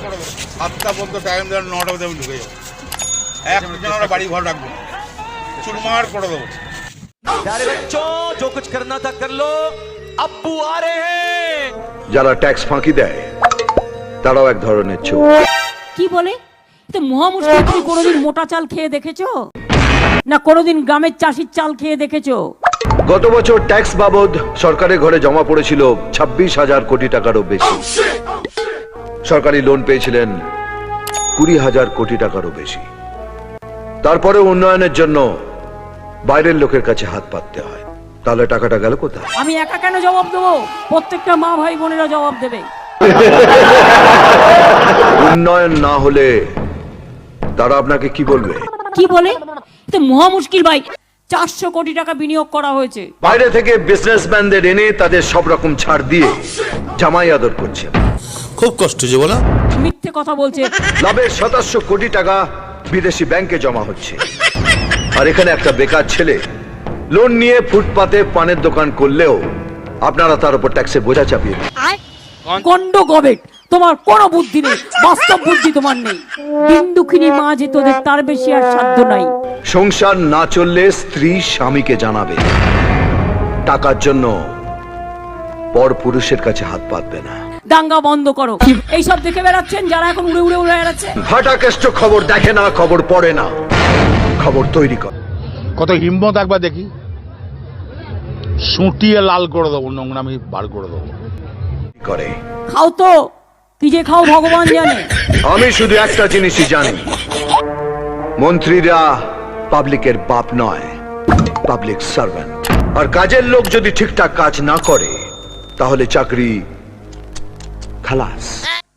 করে দেবো। 7টা পর্যন্ত টাইম দেন, 9টা পর্যন্ত আমি ঢুকে যাবো। একজন আমরা বাড়ি ঘর রাখবো, চুরমার করে দেবো। प्यारे बच्चों, जो कुछ करना था कर लो, अब्बू आ रहे हैं। যারা ট্যাক্স ফাঁকি দেয় তারাও এক ধরনের চোর। কি বলে? তো মহা মুশকিল। তুমি কোনোদিন মোটা চাল খেয়ে দেখেছো? না কোনোদিন গ্রামের চাষির চাল খেয়ে দেখেছো? গত বছর ট্যাক্স বাবদ সরকারের ঘরে জমা পড়েছিল 26,000 কোটি টাকারও বেশি। সরকারি লোন পেয়েছিলেন 20,000 কোটি টাকারও বেশি। তারপরে উন্নয়নের জন্য বাইরের লোকের কাছে হাত পাততে হয়। তাহলে টাকাটা গেল কোথায়? আমি একা কেন জবাব দেবো? প্রত্যেকটা মা ভাই বোনেরা জবাব দেবে। উন্নয়ন না হলে তারা আপনাকে কি বলবে? কি বলে? তো মহা মুশকিল ভাই। 400 কোটি টাকা বিনিয়োগ করা হয়েছে। বাইরে থেকে বিজনেসম্যানদের এনে তাদের সব রকম ছাড় দিয়ে জামাই আদর করছে। খুব কষ্ট যে বলা। মিথ্যে কথা বলছে। লাভের 2700 কোটি টাকা বিদেশি ব্যাংকে জমা হচ্ছে। আর এখানে একটা বেকার ছেলে লোন নিয়ে ফুটপাতে পানের দোকান করলেও আপনারা তার উপর ট্যাক্সের বোঝা চাপিয়ে দেন। গন্ড গবেট, তোমার কোনো বুদ্ধি নেই, বাস্তব বুদ্ধি তোমার নেই। বিন্দুখিনী মা যে তোদের তার বেশি আর সাধ্য নাই। সংসার না চললে স্ত্রী স্বামীকে জানাবে। টাকার জন্য পর পুরুষের কাছে হাত পাতবে না। দাঙ্গা বন্ধ করো। এইসব দেখে বেড়াচ্ছেন যারা এখন উড়ে উড়ে উড়ে বেড়াচ্ছে। ফাটাকেষ্ট খবর দেখে না, খবর পড়ে না, খবর তৈরি করে। কত হিম্মত একবার দেখি, সুটিয়ে লাল করে দেবো, নোংরামি বার করে দেবো। করে খাও তো, কি যে খাও ভগবান জানে। আমি শুধু একটা জিনিসই জানি, মন্ত্রীরা পাবলিকের বাপ নয়, পাবলিক সার্ভেন্ট। আর কাজের লোক যদি ঠিকঠাক কাজ না করে তাহলে চাকরি খালাস।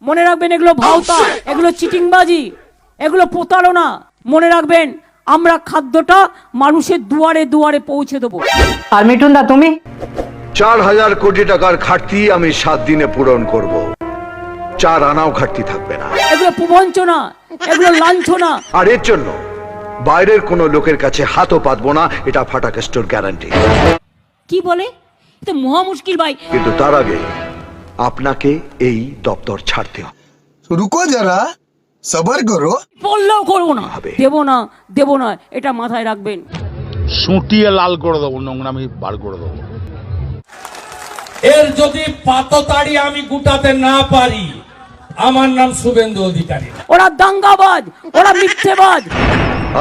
মনে রাখবেন এগুলো ভাওতা, এগুলো চিটিংবাজি, এগুলো প্রতারণা। মনে রাখবেন আমরা খাদ্যটা মানুষের দুয়ারে দুয়ারে পৌঁছে দেবো। আর মিঠুন দা তুমি 4,000 কোটি টাকার ঘাটতি আমি 7 দিনে পূরণ করব। 4 আনাও ঘাটতি থাকবে না। এগুলো প্রবঞ্চনা, এগুলো লাঞ্ছনা। আর এর জন্য বাইরের কোনো লোকের কাছে হাতও পাতবো না, এটা ফাটাকেষ্টর গ্যারান্টি। কি বলে? তো মহা মুশকিল ভাই। কিন্তু তার আগে আপনাকে এই দপ্তর ছাড়তে হবে। रुको जरा सबर करो। বললেও করবো না, হবে। দেবো না, দেবো না, এটা মাথায় রাখবেন। সুটিয়ে লাল করে দেবো, নোংরামি বার করে দেবো। এর যদি পাততাড়ি আমি গুটাতে না পারি, আমার নাম শুভেন্দু অধিকারী। ওরা দাঙ্গাবাজ, ওরা মিথ্যেবাজ।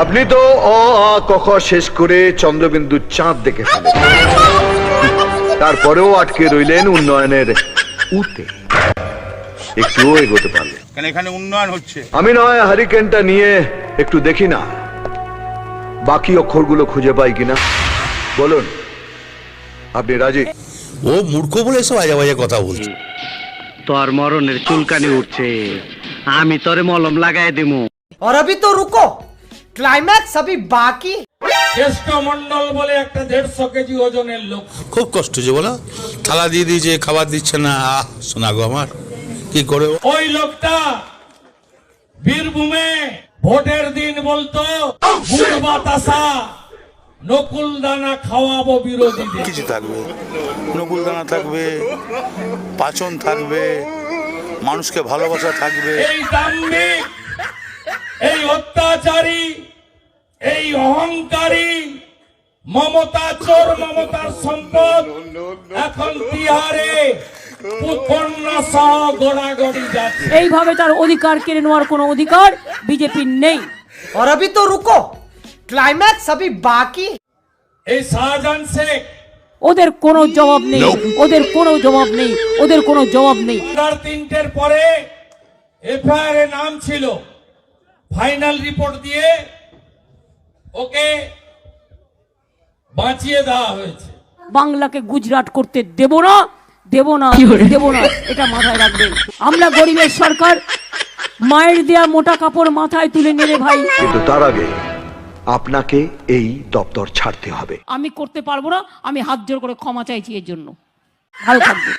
আপনি তো অ আ ক খ শেষ করে চন্দ্রবিন্দু চাঁদ দেখে ফেলেন, তারপরেও আটকে রইলেন উন্নয়নের উতে। একটুও এগোতে পারলেন। এখানে উন্নয়ন হচ্ছে। আমি নয় হারিকেনটা নিয়ে একটু দেখি না বাকি অক্ষরগুলো খুঁজে পাই কিনা। বলুন, আপনি রাজি? ও মূর্খ বলে এসব আজে বাজে কথা বলছে। তোর মরণের চুলকানি উঠছে, আমি তোরে মলম লাগাই দিমু। और अभी तो रुको, क्लाइमैक्स अभी बाकी। জ্যেষ্ঠ মন্ডল বলে একটা 150 কেজি ওজনের লোক। খুব কষ্ট যে বলা। থালা দিয়ে দিয়েছে, খাবার দিচ্ছে না। শোনা গো আমার, কি করে? ওই লোকটা বীরভূমে ভোটের দিন বলতো গুড় বাতাসা নকুল দানা খাওয়াবো বিরোধীদের। কিছু থাকবে, নকুল দানা থাকবে, পাচন থাকবে, মানুষকে ভালোবাসা থাকবে। এই দাম্ভিক, এই অত্যাচারী, এই অহংকারী মমতা চোর, মমতার সম্পদ এখন তিহারে পুতকন্যা সহ গোড়াগড়ি যাচ্ছে। এইভাবে তার অধিকার কেড়ে নেওয়ার কোনো অধিকার বিজেপির নেই। और अभी तो रुको, क्लाइमैक्स अभी बाकी। এই শাহজাহান শেখ ওদের কোনো জবাব নেই, ওদের কোনো জবাব নেই, ওদের কোনো জবাব নেই। 3টের পরে এফআইআর এ নাম ছিল, ফাইনাল রিপোর্ট দিয়ে ওকে বাঁচিয়ে দেওয়া হয়েছে। বাংলাকে গুজরাট করতে দেব না, দেব না, দেব না, এটা মাথায় রাখবেন। আমরা গরিবের সরকার, মায়ের দেয়া মোটা কাপড় মাথায় তুলে নেবে ভাই। কিন্তু তার আগে আপনাকে এই দপ্তর ছাড়তে হবে। আমি করতে পারবো না, আমি হাত জোর করে ক্ষমা চাইছি এর জন্য। ভালো থাকবে।